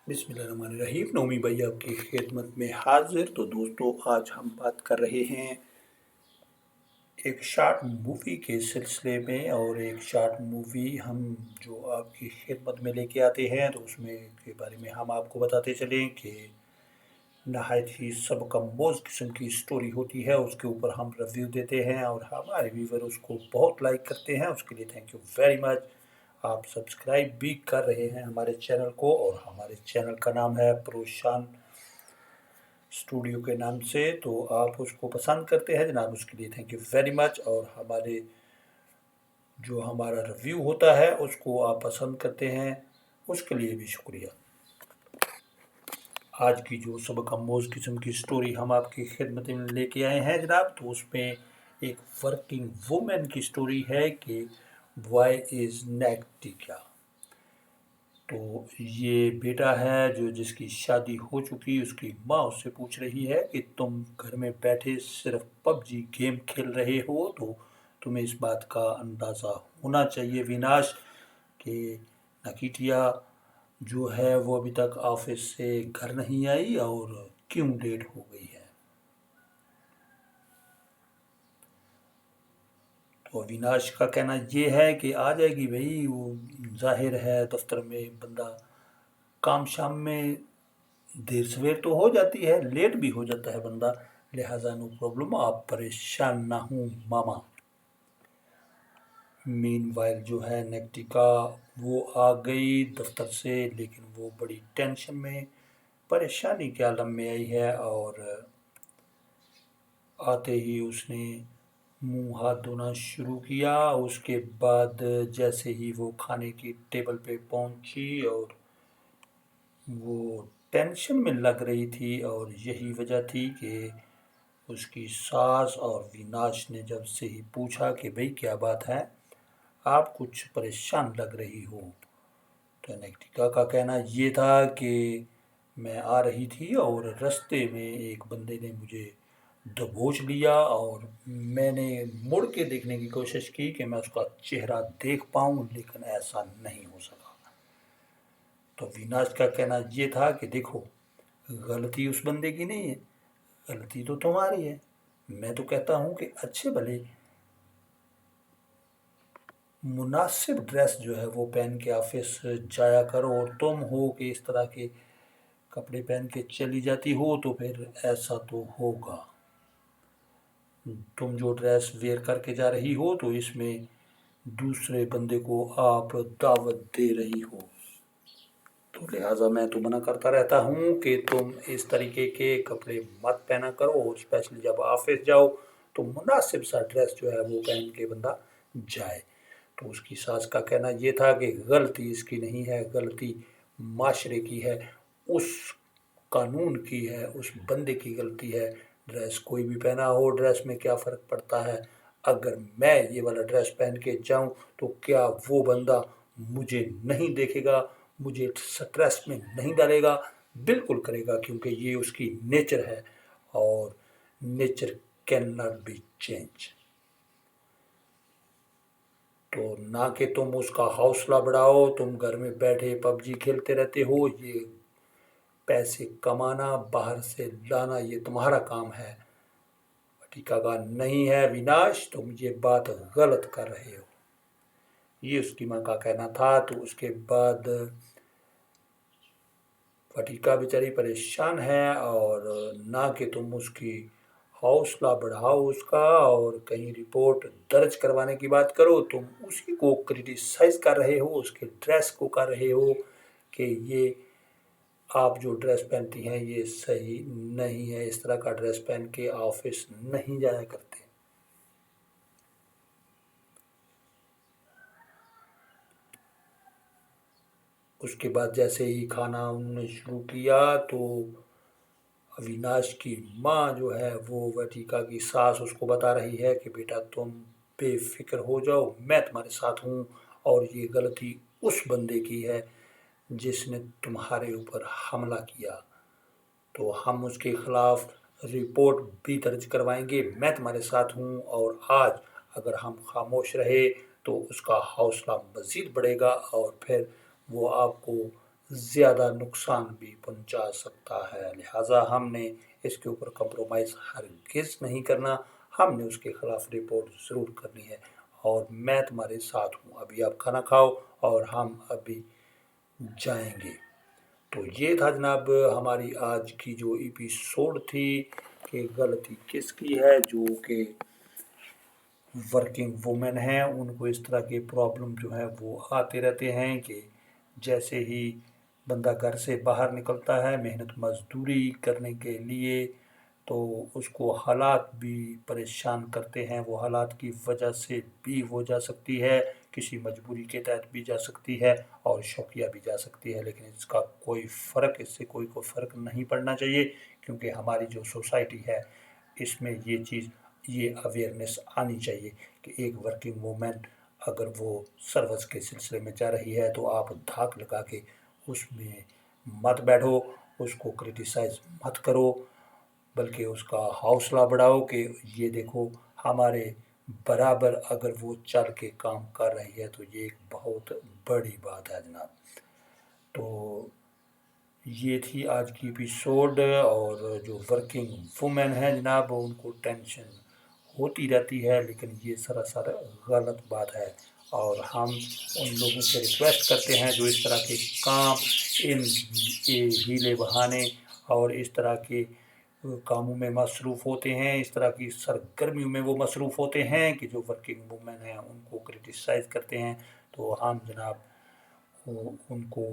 बिस्मिल्लाहिर्रहमानिर्रहीम। नौमी भाई आपकी खिदमत में हाजिर। तो दोस्तों, आज हम बात कर रहे हैं एक शॉर्ट मूवी के सिलसिले में, और एक शॉर्ट मूवी हम जो आपकी खिदमत में लेके आते हैं तो उसमें के बारे में हम आपको बताते चलें कि नहायत ही सबकम्बोज किस्म की स्टोरी होती है। उसके ऊपर हम रिव्यू देते हैं और हमारे व्यूवर उसको बहुत लाइक करते हैं। उसके लिए थैंक यू वेरी मच। आप सब्सक्राइब भी कर रहे हैं हमारे चैनल को, और हमारे चैनल का नाम है प्रोशान स्टूडियो के नाम से। तो आप उसको पसंद करते हैं जनाब, उसके लिए थैंक यू वेरी मच। और हमारे जो हमारा रिव्यू होता है उसको आप पसंद करते हैं, उसके लिए भी शुक्रिया। आज की जो सबक अमोज़ किस्म की स्टोरी हम आपकी खिदमत में लेके आए हैं जनाब, तो उसमें एक वर्किंग वुमेन की स्टोरी है कि वाई इज़ नेक्टिका। तो ये बेटा है जो जिसकी शादी हो चुकी, उसकी माँ उससे पूछ रही है कि तुम घर में बैठे सिर्फ पबजी गेम खेल रहे हो, तो तुम्हें इस बात का अंदाज़ा होना चाहिए विनाश कि नकीटिया जो है वो अभी तक ऑफिस से घर नहीं आई और क्यों लेट हो गई है। तो अविनाश का कहना ये है कि आ जाएगी भाई, वो जाहिर है दफ्तर में बंदा काम शाम में देर सवेर तो हो जाती है, लेट भी हो जाता है बंदा, लिहाजा नो प्रॉब्लम, आप परेशान ना हूँ मामा। मीनवाइल जो है नेक्टिका वो आ गई दफ्तर से, लेकिन वो बड़ी टेंशन में परेशानी के आलम में आई है। और आते ही उसने मुंह हाथ धोना शुरू किया। उसके बाद जैसे ही वो खाने की टेबल पे पहुंची, और वो टेंशन में लग रही थी, और यही वजह थी कि उसकी सास और विनाश ने जब से ही पूछा कि भाई क्या बात है, आप कुछ परेशान लग रही हो। तो नेक्टिका का कहना ये था कि मैं आ रही थी और रास्ते में एक बंदे ने मुझे दबोच लिया, और मैंने मुड़ के देखने की कोशिश की कि मैं उसका चेहरा देख पाऊं, लेकिन ऐसा नहीं हो सका। तो विनाश का कहना ये था कि देखो, गलती उस बंदे की नहीं है, गलती तो तुम्हारी है। मैं तो कहता हूँ कि अच्छे भले मुनासिब ड्रेस जो है वो पहन के ऑफिस जाया करो, और तुम हो कि इस तरह के कपड़े पहन के चली जाती हो, तो फिर ऐसा तो होगा। तुम जो ड्रेस वेयर करके जा रही हो तो इसमें दूसरे बंदे को आप दावत दे रही हो, तो लिहाजा मैं तो मना करता रहता हूँ कि तुम इस तरीके के कपड़े मत पहना करो, और स्पेशली जब ऑफिस जाओ तो मुनासिब सा ड्रेस जो है वो पहन के बंदा जाए। तो उसकी सास का कहना ये था कि गलती इसकी नहीं है, गलती माशरे की है, उस कानून की है, उस बंदे की गलती है। ड्रेस कोई भी पहना हो, ड्रेस में क्या फ़र्क पड़ता है। अगर मैं ये वाला ड्रेस पहन के जाऊं तो क्या वो बंदा मुझे नहीं देखेगा, मुझे स्ट्रेस में नहीं डालेगा? बिल्कुल करेगा, क्योंकि ये उसकी नेचर है, और nature can not be change. तो ना कि तुम उसका हौसला बढ़ाओ, तुम घर में बैठे पबजी खेलते रहते हो, ये पैसे कमाना बाहर से लाना ये तुम्हारा काम है, टीका का नहीं है विनाश, तुम ये बात गलत कर रहे हो। ये उसकी माँ का कहना था। तो उसके बाद फटीका बेचारी परेशान है, और ना कि तुम उसकी हौसला बढ़ाओ उसका, और कहीं रिपोर्ट दर्ज करवाने की बात करो, तुम उसी को क्रिटिसाइज कर रहे हो, उसके ड्रेस को कर रहे हो कि ये आप जो ड्रेस पहनती हैं ये सही नहीं है, इस तरह का ड्रेस पहन के ऑफिस नहीं जाया करते। उसके बाद जैसे ही खाना उन्होंने शुरू किया, तो अविनाश की माँ जो है वो वटिका की सास उसको बता रही है कि बेटा तुम बेफिक्र हो जाओ, मैं तुम्हारे साथ हूँ, और ये गलती उस बंदे की है जिसने तुम्हारे ऊपर हमला किया, तो हम उसके खिलाफ रिपोर्ट भी दर्ज करवाएंगे, मैं तुम्हारे साथ हूँ। और आज अगर हम खामोश रहे तो उसका हौसला मज़ीद बढ़ेगा, और फिर वो आपको ज़्यादा नुकसान भी पहुंचा सकता है। लिहाजा हमने इसके ऊपर कंप्रोमाइज़ हरगिज़ नहीं करना, हमने उसके खिलाफ रिपोर्ट ज़रूर करनी है। और मैं तुम्हारे साथ हूँ। अभी आप खाना खाओ और हम अभी जाएंगे। तो ये था जनाब हमारी आज की जो एपिसोड थी कि गलती किसकी है। जो कि वर्किंग वुमेन हैं उनको इस तरह के प्रॉब्लम जो है वो आते रहते हैं कि जैसे ही बंदा घर से बाहर निकलता है मेहनत मजदूरी करने के लिए, तो उसको हालात भी परेशान करते हैं। वो हालात की वजह से भी हो जा सकती है, किसी मजबूरी के तहत भी जा सकती है और शौकिया भी जा सकती है। लेकिन इसका कोई फ़र्क, इससे कोई को फ़र्क नहीं पड़ना चाहिए, क्योंकि हमारी जो सोसाइटी है इसमें ये चीज़, ये अवेयरनेस आनी चाहिए कि एक वर्किंग वूमेन अगर वो सर्विस के सिलसिले में जा रही है तो आप धाक लगा के उसमें मत बैठो, उसको क्रिटिसाइज़ मत करो, बल्कि उसका हौसला बढ़ाओ कि ये देखो हमारे बराबर अगर वो चल के काम कर रही है तो ये एक बहुत बड़ी बात है जनाब। तो ये थी आज की एपिसोड। और जो वर्किंग वुमेन है जनाब उनको टेंशन होती रहती है, लेकिन ये सरासर गलत बात है। और हम उन लोगों से रिक्वेस्ट करते हैं जो इस तरह के काम, इन हीले बहाने और इस तरह के कामों में मसरूफ़ होते हैं, इस तरह की सरगर्मियों में वो मसरूफ़ होते हैं कि जो वर्किंग वुमेन हैं उनको क्रिटिसाइज़ करते हैं। तो हम जनाब उनको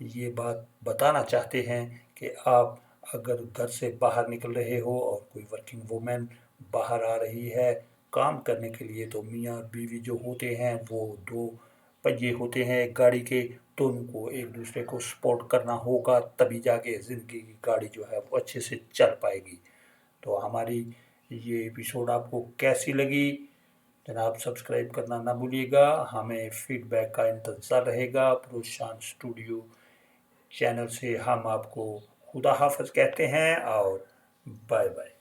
ये बात बताना चाहते हैं कि आप अगर घर से बाहर निकल रहे हो और कोई वर्किंग वुमेन बाहर आ रही है काम करने के लिए, तो मियाँ और बीवी जो होते हैं वो दो पहिए होते हैं एक गाड़ी के, तो उनको एक दूसरे को सपोर्ट करना होगा, तभी जाके ज़िंदगी की गाड़ी जो है वो अच्छे से चल पाएगी। तो हमारी ये एपिसोड आपको कैसी लगी जनाब, सब्सक्राइब करना ना भूलिएगा। हमें फीडबैक का इंतज़ार रहेगा। प्रोशान स्टूडियो चैनल से हम आपको खुदा हाफ़िज़ कहते हैं और बाय बाय।